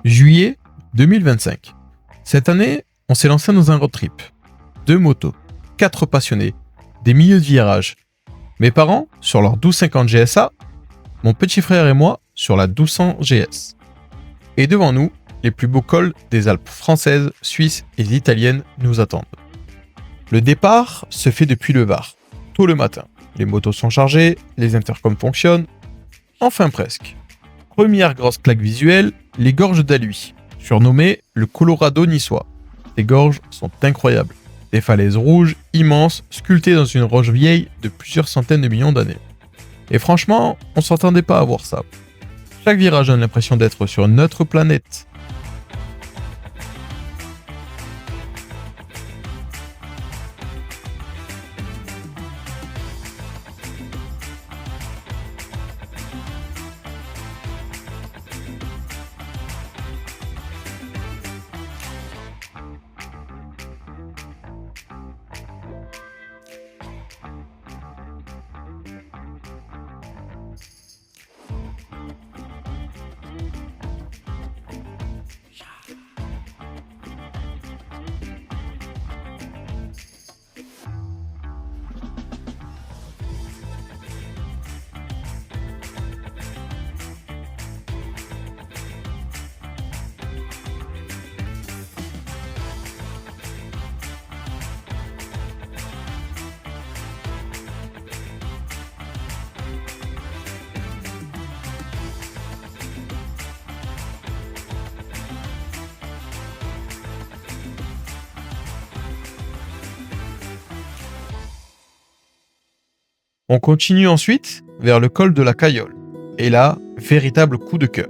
Juillet 2025. Cette année, on s'est lancé dans un road trip. 2 motos, 4 passionnés, des milieux de virage. Mes parents sur leur 1250 GSA, mon petit frère et moi sur la 1200 GS. Et devant nous, les plus beaux cols des Alpes françaises, suisses et italiennes nous attendent. Le départ se fait depuis le Var, tôt le matin. Les motos sont chargées, les intercoms fonctionnent. Enfin presque. Première grosse claque visuelle, les gorges d'Alui, surnommées le Colorado niçois. Les gorges sont incroyables. Des falaises rouges, immenses, sculptées dans une roche vieille de plusieurs centaines de millions d'années. Et franchement, on s'attendait pas à voir ça. Chaque virage donne l'impression d'être sur une autre planète. On continue ensuite vers le col de la Cayolle. Et là, véritable coup de cœur.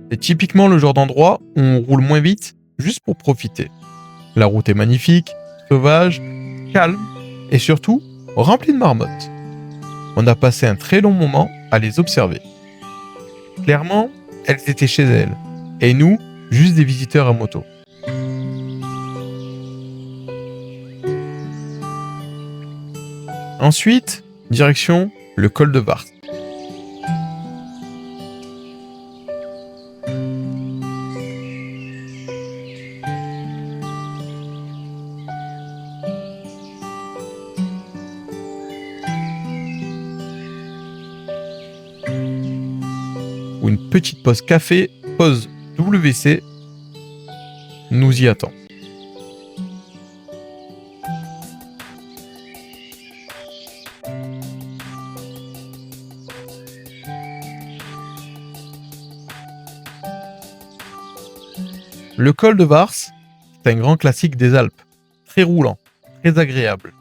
C'est typiquement le genre d'endroit où on roule moins vite, juste pour profiter. La route est magnifique, sauvage, calme et surtout remplie de marmottes. On a passé un très long moment à les observer. Clairement, elles étaient chez elles, et nous, juste des visiteurs à moto. Ensuite, direction le col de Vars. Où une petite pause café, pause WC, nous y attend. Le col de Vars, c'est un grand classique des Alpes, très roulant, très agréable.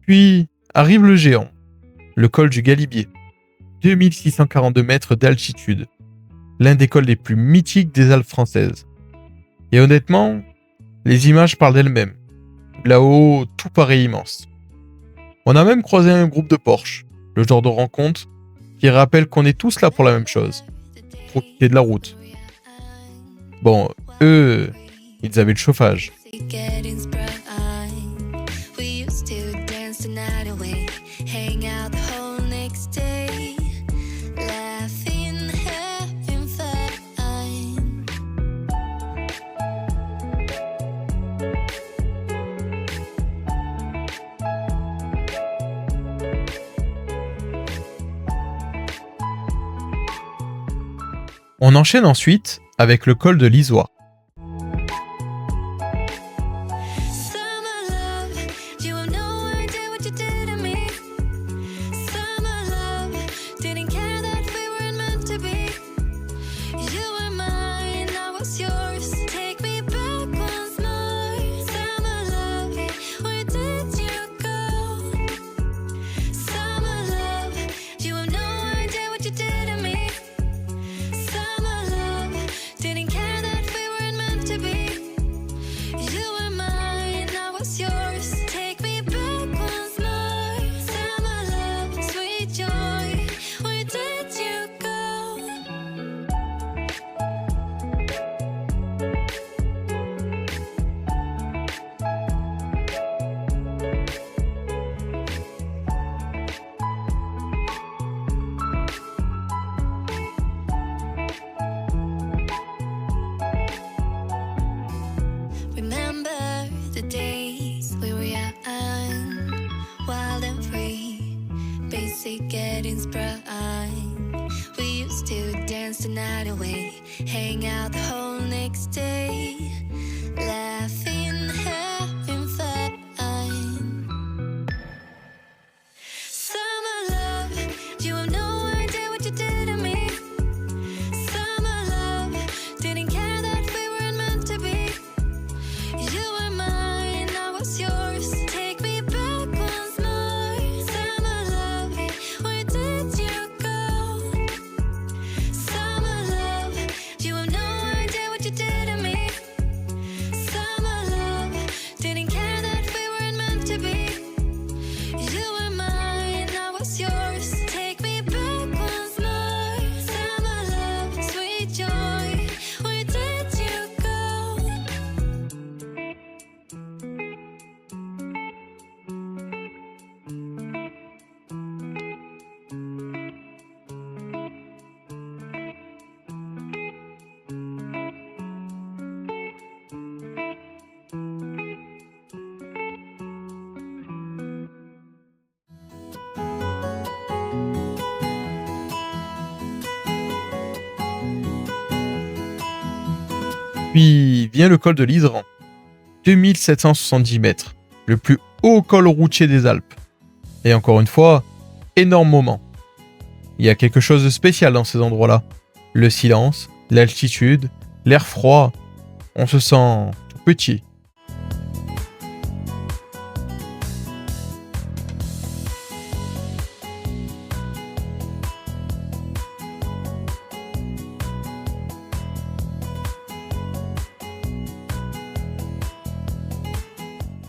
Puis arrive le géant, le col du Galibier. 2642 mètres d'altitude. L'un des cols les plus mythiques des Alpes françaises. Et honnêtement, les images parlent d'elles-mêmes. Là-haut, tout paraît immense. On a même croisé un groupe de Porsche, le genre de rencontre qui rappelle qu'on est tous là pour la même chose. Profiter de la route. Bon, eux, ils avaient le chauffage. On enchaîne ensuite avec le col de l'Izoire. Getting sprung. We used to dance the night away, hang out the whole next day, laughing, having fun. Summer love, you have no idea what you did to me. Summer love, didn't care that we weren't meant to be. You were mine, I was yours. Take me back once more. Summer love, where did you go? Summer love, you have no idea what you did to me. Summer love, didn't care that we weren't meant to be. You were mine, I was yours. Take me back once more. Summer love, sweet joy, where did you go? Puis vient le col de l'Hydran. 2770 mètres. Le plus haut col routier des Alpes. Et encore une fois, énorme moment. Il y a quelque chose de spécial dans ces endroits-là. Le silence, l'altitude, l'air froid. On se sent tout petit.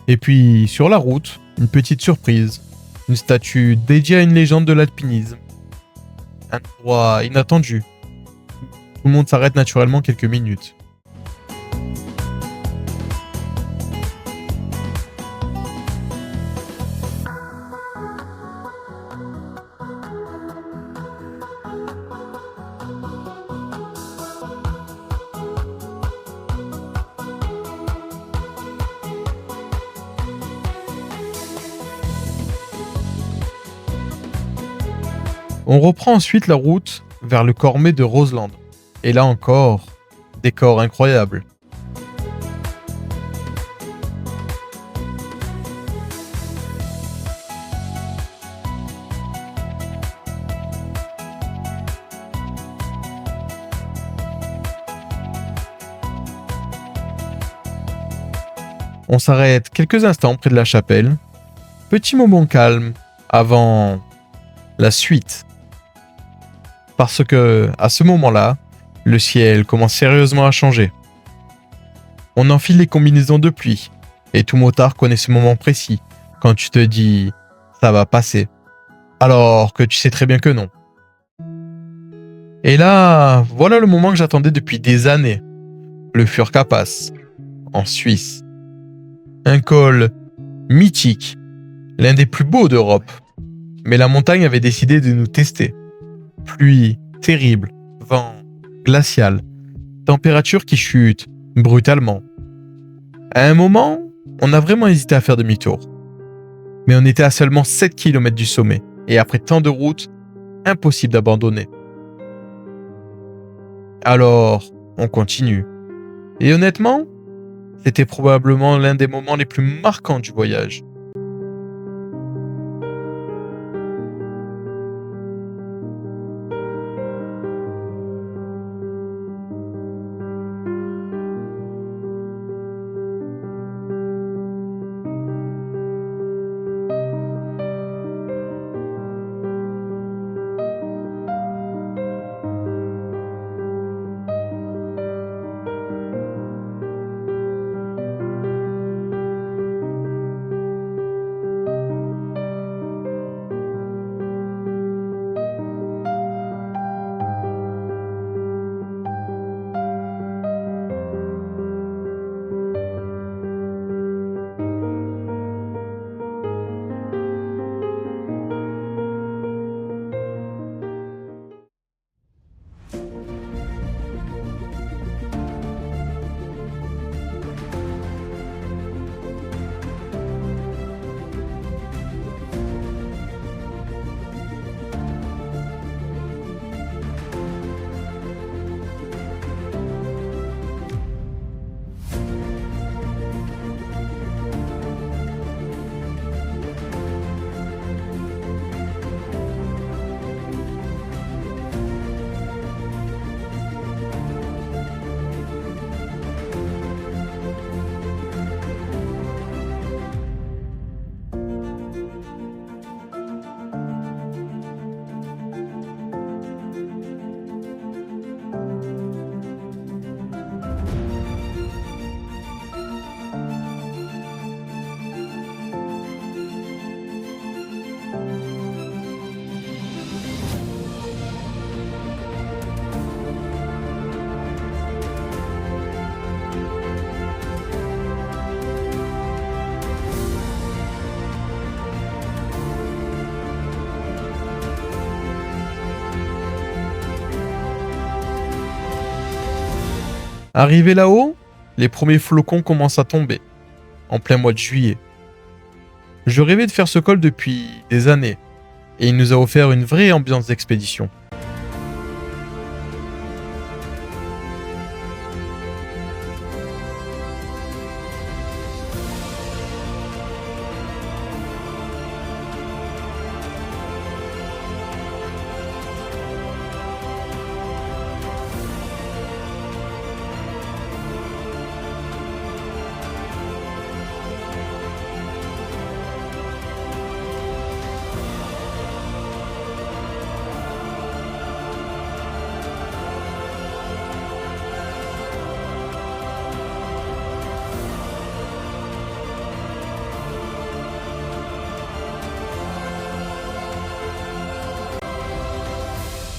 Et puis, sur la route, une petite surprise. Une statue dédiée à une légende de l'alpinisme. Un endroit inattendu. Tout le monde s'arrête naturellement quelques minutes. On reprend ensuite la route vers le Cormet de Roseland. Et là encore, décor incroyable. On s'arrête quelques instants près de la chapelle. Petit moment calme avant la suite. Parce que, à ce moment-là, le ciel commence sérieusement à changer. On enfile les combinaisons de pluie, et tout motard connaît ce moment précis, quand tu te dis « ça va passer », alors que tu sais très bien que non. Et là, voilà le moment que j'attendais depuis des années. Le Furka-Pass, en Suisse. Un col mythique, l'un des plus beaux d'Europe. Mais la montagne avait décidé de nous tester. Pluie terrible, vent glacial, température qui chute brutalement. À un moment, on a vraiment hésité à faire demi-tour. Mais on était à seulement 7 km du sommet, et après tant de routes, impossible d'abandonner. Alors, on continue. Et honnêtement, c'était probablement l'un des moments les plus marquants du voyage. Arrivé là-haut, les premiers flocons commencent à tomber, en plein mois de juillet. Je rêvais de faire ce col depuis des années, et il nous a offert une vraie ambiance d'expédition.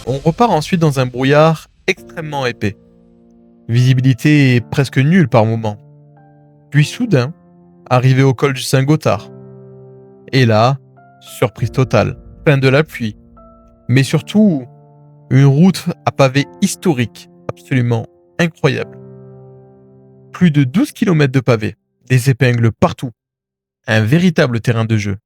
On repart ensuite dans un brouillard extrêmement épais. Visibilité presque nulle par moments. Puis soudain, arrivé au col du Saint-Gothard. Et là, surprise totale, plein de la pluie. Mais surtout, une route à pavés historique, absolument incroyable. Plus de 12 km de pavés, des épingles partout. Un véritable terrain de jeu.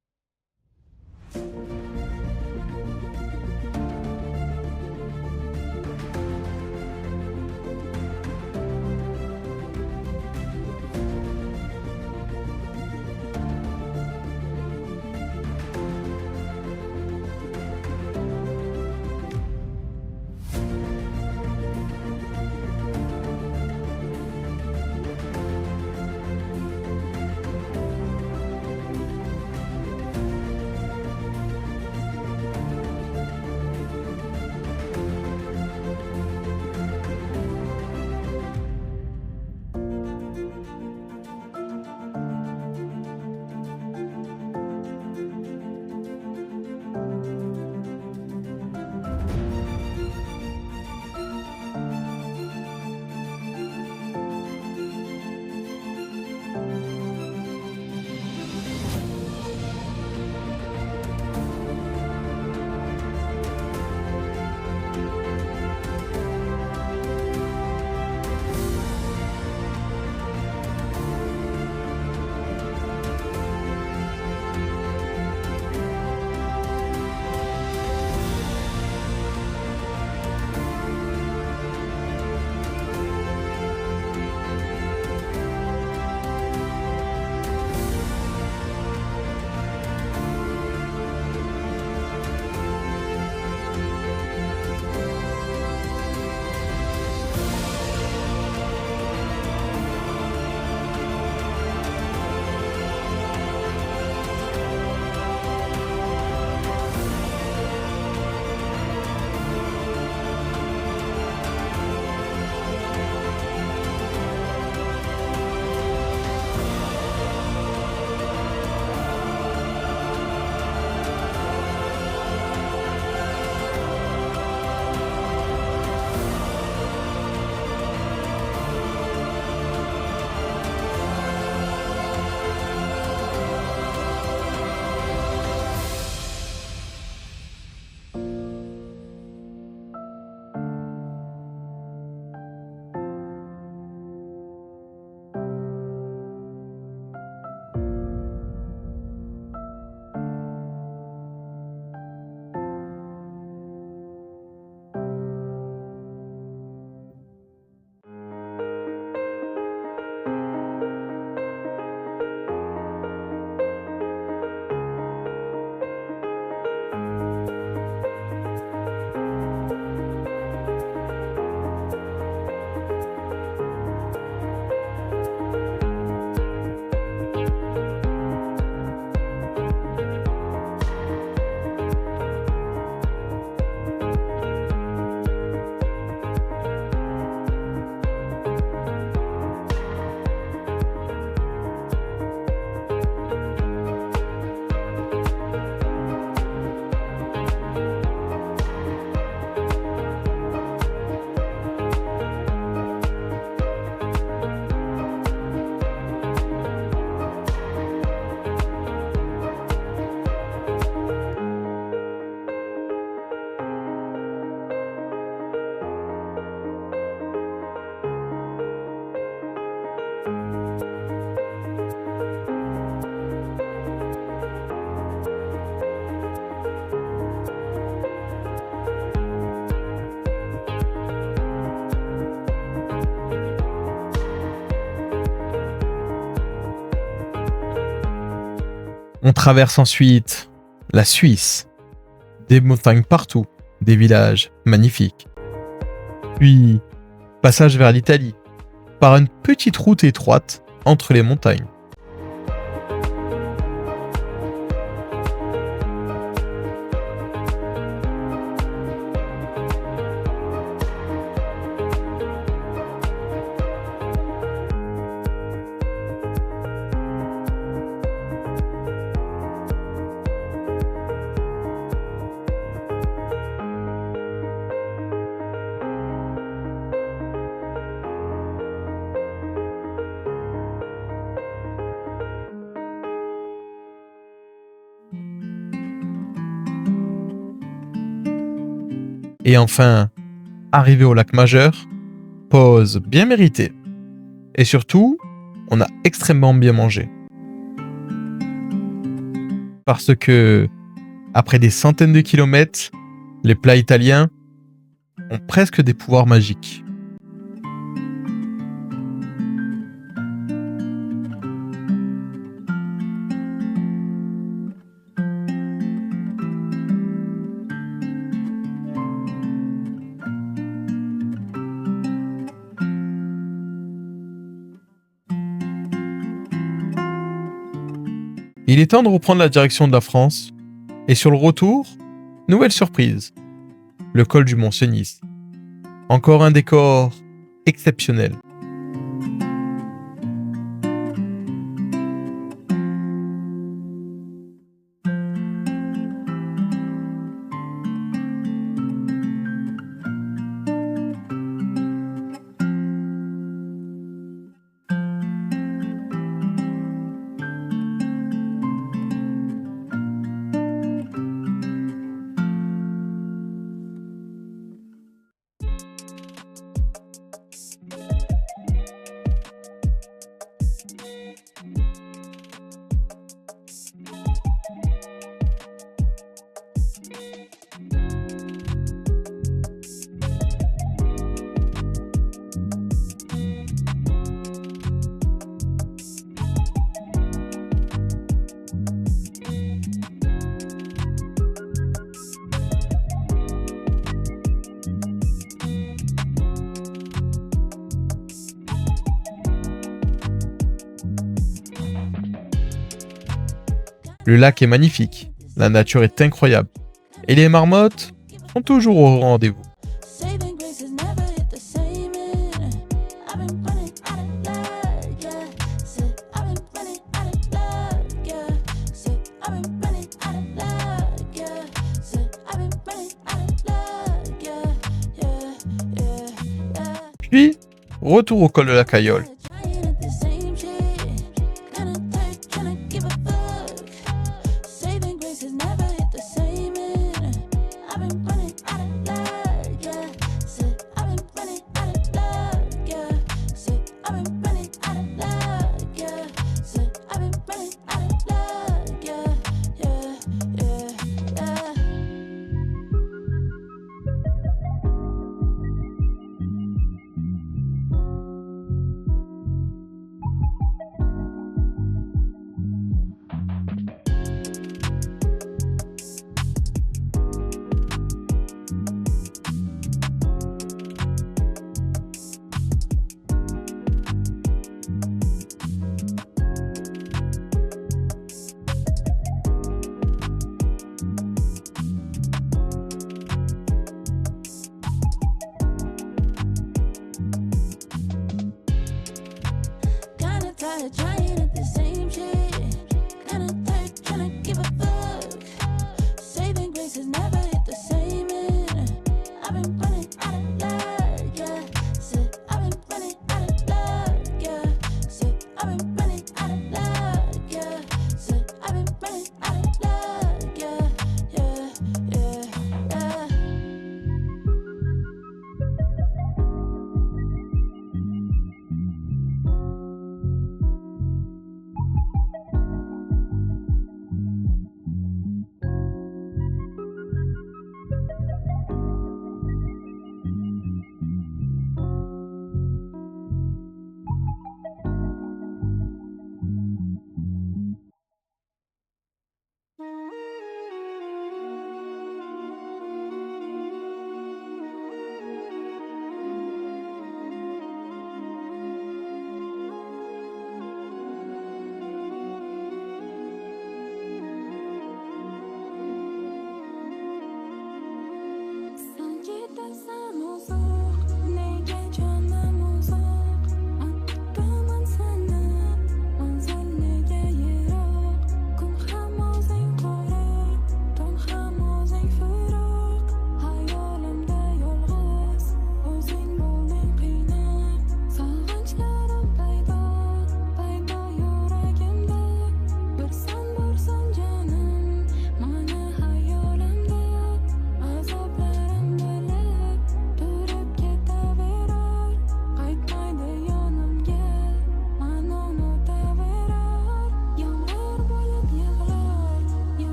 On traverse ensuite la Suisse, des montagnes partout, des villages magnifiques. Puis, passage vers l'Italie, par une petite route étroite entre les montagnes. Et enfin, arrivé au lac Majeur, pause bien méritée. Et surtout, on a extrêmement bien mangé. Parce que, après des centaines de kilomètres, les plats italiens ont presque des pouvoirs magiques. Il est temps de reprendre la direction de la France. Et sur le retour, nouvelle surprise. Le col du Mont-Cenis. Encore un décor exceptionnel. Le lac est magnifique, la nature est incroyable. Et les marmottes sont toujours au rendez-vous. Saving grace has never hit the same in. I've been running out of luck, yeah. Said I've been running out of luck, yeah. Said I've been running out of luck, yeah. Said I've been running out of luck, yeah, yeah, yeah. Puis, retour au col de la Cayolle. Trying at the same shit. Kinda tired, tryna give a fuck. Saving grace has never hit the same in. I've been running out of luck, yeah. Said I've been running out of luck, yeah. Said I've been running out of luck, yeah. Said I've been running out of luck, yeah, yeah, yeah, yeah.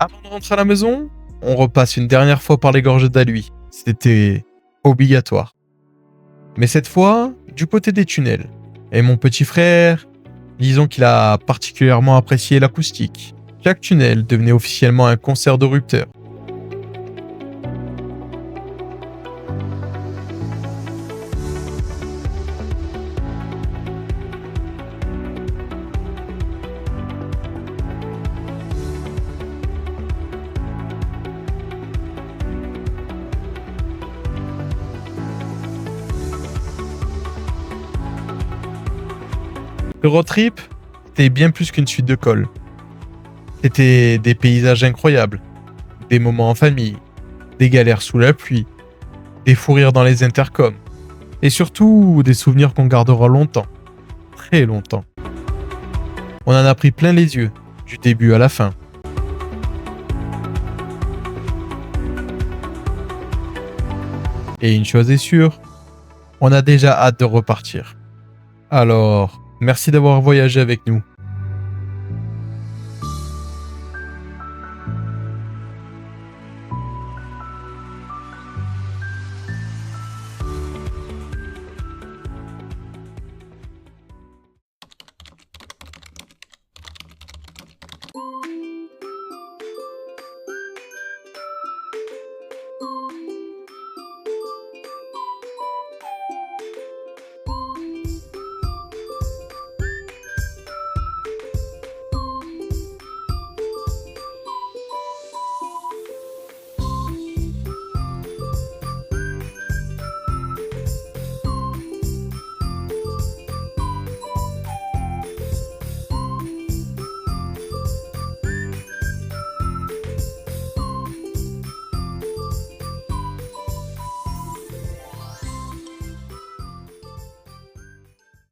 Avant de rentrer à la maison, on repasse une dernière fois par les gorges d'Alui. C'était obligatoire. Mais cette fois, du côté des tunnels. Et mon petit frère, disons qu'il a particulièrement apprécié l'acoustique. Chaque tunnel devenait officiellement un concert de rupteurs. Le road trip était bien plus qu'une suite de cols. C'était des paysages incroyables, des moments en famille, des galères sous la pluie, des fous rires dans les intercoms, et surtout des souvenirs qu'on gardera longtemps, très longtemps. On en a pris plein les yeux, du début à la fin. Et une chose est sûre, on a déjà hâte de repartir. Alors, merci d'avoir voyagé avec nous.